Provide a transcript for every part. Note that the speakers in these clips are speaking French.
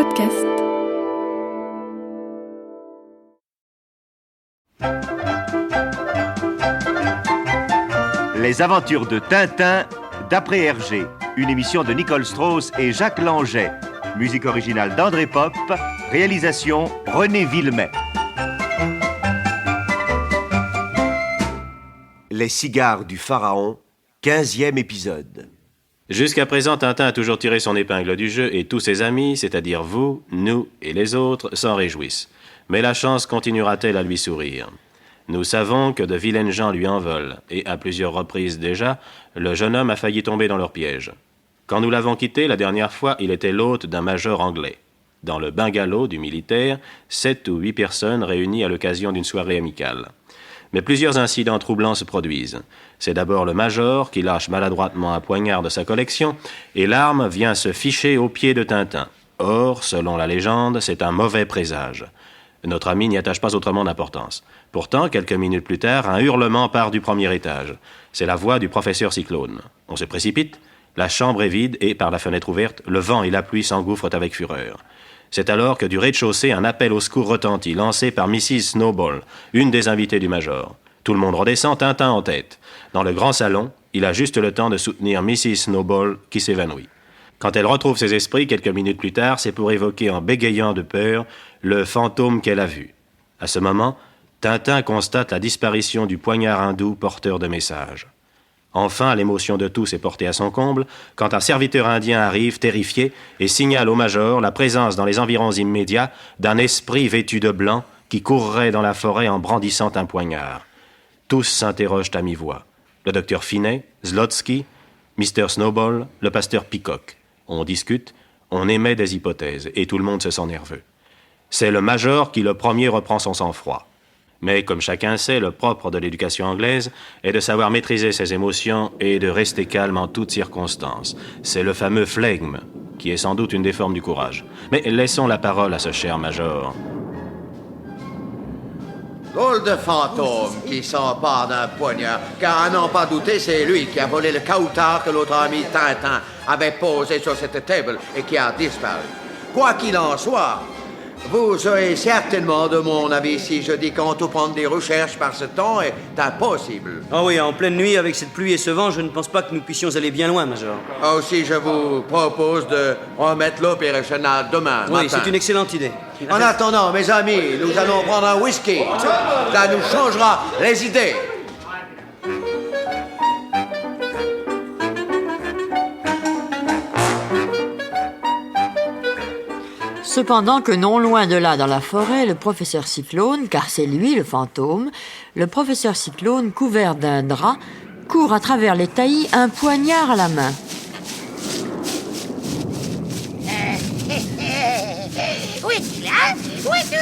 podcast. Les aventures de Tintin d'après Hergé, une émission de Nicole Strauss et Jacques Langeais. Musique originale d'André Pop, réalisation René Villemet. Les cigares du pharaon, 15e épisode. Jusqu'à présent, Tintin a toujours tiré son épingle du jeu et tous ses amis, c'est-à-dire vous, nous et les autres, s'en réjouissent. Mais la chance continuera-t-elle à lui sourire ? Nous savons que de vilaines gens lui en veulent, et à plusieurs reprises déjà, le jeune homme a failli tomber dans leur piège. Quand nous l'avons quitté la dernière fois, il était l'hôte d'un major anglais. Dans le bungalow du militaire, 7 ou 8 personnes réunies à l'occasion d'une soirée amicale. Mais plusieurs incidents troublants se produisent. C'est d'abord le major qui lâche maladroitement un poignard de sa collection, et l'arme vient se ficher aux pieds de Tintin. Or, selon la légende, c'est un mauvais présage. Notre ami n'y attache pas autrement d'importance. Pourtant, quelques minutes plus tard, un hurlement part du premier étage. C'est la voix du professeur Cyclone. On se précipite, la chambre est vide et, par la fenêtre ouverte, le vent et la pluie s'engouffrent avec fureur. C'est alors que du rez-de-chaussée, un appel au secours retentit, lancé par Mrs. Snowball, une des invitées du major. Tout le monde redescend, Tintin en tête. Dans le grand salon, il a juste le temps de soutenir Mrs. Snowball, qui s'évanouit. Quand elle retrouve ses esprits, quelques minutes plus tard, c'est pour évoquer en bégayant de peur le fantôme qu'elle a vu. À ce moment, Tintin constate la disparition du poignard hindou porteur de messages. Enfin, l'émotion de tous est portée à son comble quand un serviteur indien arrive, terrifié, et signale au major la présence dans les environs immédiats d'un esprit vêtu de blanc qui courrait dans la forêt en brandissant un poignard. Tous s'interrogent à mi-voix. Le docteur Finet, Zlotsky, Mr. Snowball, le pasteur Peacock. On discute, on émet des hypothèses, et tout le monde se sent nerveux. C'est le major qui le premier reprend son sang-froid. Mais comme chacun sait, le propre de l'éducation anglaise est de savoir maîtriser ses émotions et de rester calme en toutes circonstances. C'est le fameux flegme, qui est sans doute une des formes du courage. Mais laissons la parole à ce cher major. Drôle de fantôme qui s'empare d'un poignard, car à n'en pas douter, c'est lui qui a volé le caoutard que l'autre ami Tintin avait posé sur cette table et qui a disparu. Quoi qu'il en soit, vous serez certainement de mon avis si je dis qu'entreprendre des recherches par ce temps est impossible. Ah oui, en pleine nuit, avec cette pluie et ce vent, je ne pense pas que nous puissions aller bien loin, Major. Aussi, je vous propose de remettre l'opérationnel demain matin. Oui, c'est une excellente idée. En attendant, mes amis, nous allons prendre un whisky. Ça nous changera les idées. Cependant que non loin de là, dans la forêt, le professeur Cyclone, car c'est lui le fantôme, le professeur Cyclone, couvert d'un drap, court à travers les taillis, un poignard à la main. Où es-tu là? Où es-tu?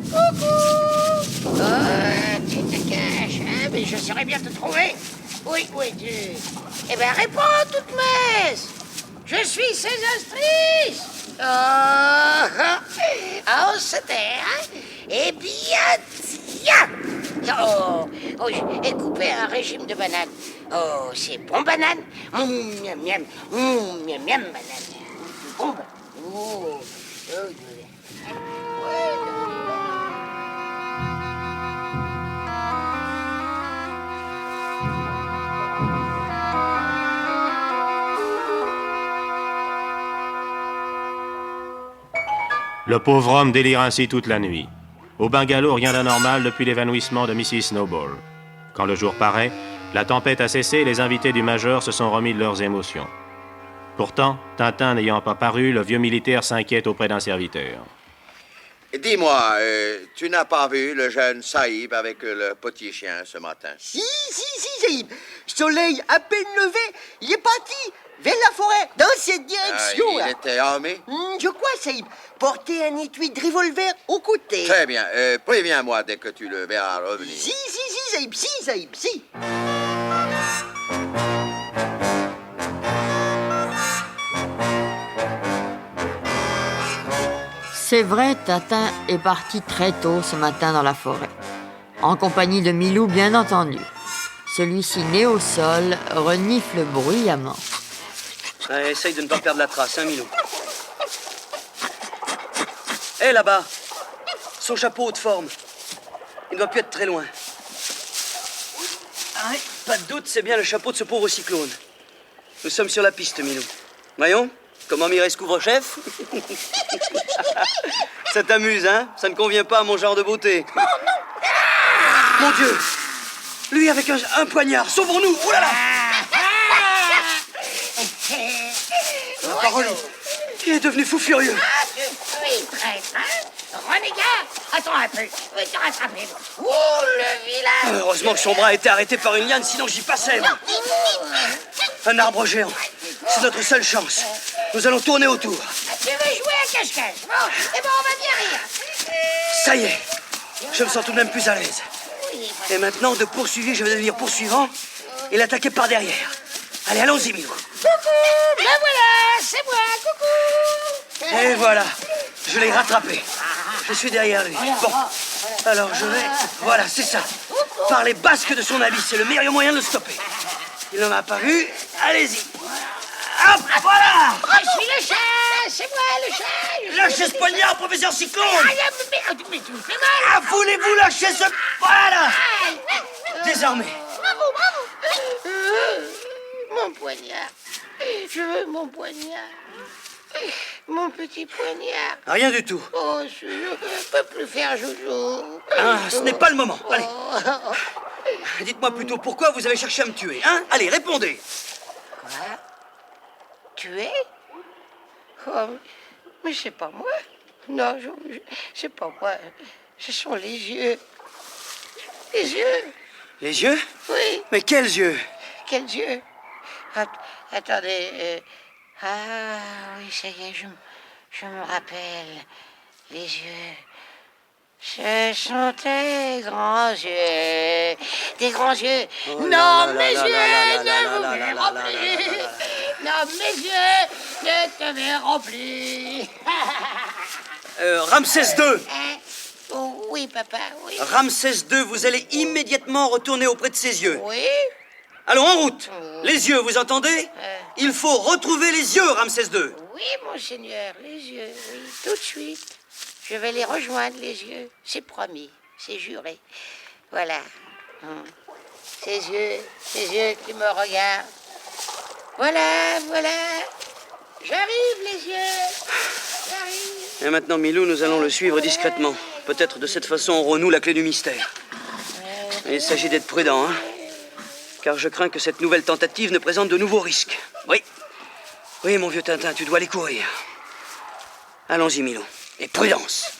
Coucou! Oh, tu te caches, hein? Mais je saurais bien te trouver. Oui, où es-tu? Eh bien, réponds toute messe! Je suis Césastrice! On se tait, hein? Eh bien, tiens! J'ai coupé un régime de bananes. Oh, c'est bon, banane? Miam, miam, miam, miam, banane. Bon, oh. Le pauvre homme délire ainsi toute la nuit. Au bungalow, rien d'anormal depuis l'évanouissement de Mrs. Snowball. Quand le jour paraît, la tempête a cessé et les invités du major se sont remis de leurs émotions. Pourtant, Tintin n'ayant pas paru, le vieux militaire s'inquiète auprès d'un serviteur. Dis-moi, tu n'as pas vu le jeune Saïb avec le petit chien ce matin? Si, Saïb. Soleil à peine levé, il est parti vers la forêt, dans cette direction. Il était armé? Je crois, Saïb. Porter un étui de revolver au côté. Très bien. Préviens-moi dès que tu le verras revenir. Si, Saïb. C'est vrai, Tintin est parti très tôt ce matin dans la forêt, en compagnie de Milou, bien entendu. Celui-ci, né au sol, renifle bruyamment. Essaye de ne pas perdre la trace, hein, Milou? Hé, là-bas. Son chapeau haute forme. Il ne doit plus être très loin. Ah oui, pas de doute, c'est bien le chapeau de ce pauvre cyclone. Nous sommes sur la piste, Milou. Voyons, comment Mireille se couvre-chef. Ça t'amuse, hein? Ça ne convient pas à mon genre de beauté. Oh non! Mon Dieu! Lui avec un poignard, sauvons-nous! Oh là là! Parole, il est devenu fou furieux. Ah, tu suis traître, hein? Renégat! Attends un peu, je vais te rattraper. Oh, le vilain! Heureusement que son bras a été arrêté par une liane, sinon j'y passais. Moi. Un arbre géant. C'est notre seule chance. Nous allons tourner autour. Tu veux jouer à cache-cache? Bon, eh ben on va bien rire. Ça y est. Je me sens tout de même plus à l'aise. Oui, Et maintenant, de poursuivi, je vais devenir poursuivant et l'attaquer par derrière. Allez, allons-y, Milou. coucou! Ben voilà, c'est moi, coucou! Et voilà. Je l'ai rattrapé. Je suis derrière lui. Bon. Alors, je vais... Voilà, c'est ça. Par les basques de son habit, c'est le meilleur moyen de le stopper. Il ne m'a pas vu. Allez-y. Hop, voilà! Je suis le chat! C'est moi, le chat! Lâchez ce poignard, professeur Cyclone! Mais tu me fais mal! Ah, voulez-vous lâcher ce... Voilà! Désormais. Bravo! Mon poignard. Je veux mon poignard. Mon petit poignard. Rien du tout. Oh, je ne peux plus faire joujou. Ah, ce n'est pas le moment. Allez. Dites-moi plutôt pourquoi vous avez cherché à me tuer, hein? Allez, répondez. Quoi? Tuer? Oh, mais c'est pas moi. Non, c'est pas moi. Ce sont les yeux. Les yeux? Les yeux? Oui. Mais quels yeux? Quels yeux? Attendez. Ah oui, ça y est, je me rappelle. Les yeux. Ce sont tes grands yeux. Des grands yeux. Non, mes yeux ne vous verront plus. Non, mes yeux ne te verront plus. Ramsès II. Hein? Oh, oui, papa, oui. Ramsès II, vous allez immédiatement retourner auprès de ses yeux. Oui? Allons, en route. Les yeux, vous entendez? Il faut retrouver les yeux, Ramsès II. Oui, monseigneur, les yeux, oui, tout de suite. Je vais les rejoindre, les yeux. C'est promis, c'est juré. Voilà. Ces yeux qui me regardent. Voilà. J'arrive, les yeux. J'arrive. Et maintenant, Milou, nous allons le suivre discrètement. Peut-être de cette façon aurons-nous la clé du mystère. Et il s'agit d'être prudent, hein? Car je crains que cette nouvelle tentative ne présente de nouveaux risques. Oui, mon vieux Tintin, tu dois les courir. Allons-y, Milou. Et prudence.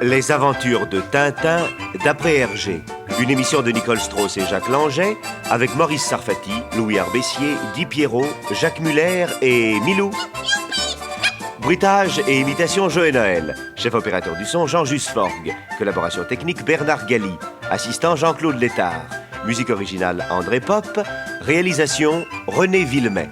Les aventures de Tintin d'après Hergé. Une émission de Nicole Strauss et Jacques Langeais avec Maurice Sarfati, Louis Arbessier, Guy Pierrot, Jacques Muller et Milou. Bruitage et imitation Joël Noël. Chef opérateur du son Jean Jusforgue. Collaboration technique Bernard Galli. Assistant Jean-Claude Létard. Musique originale André Pop. Réalisation René Villemet.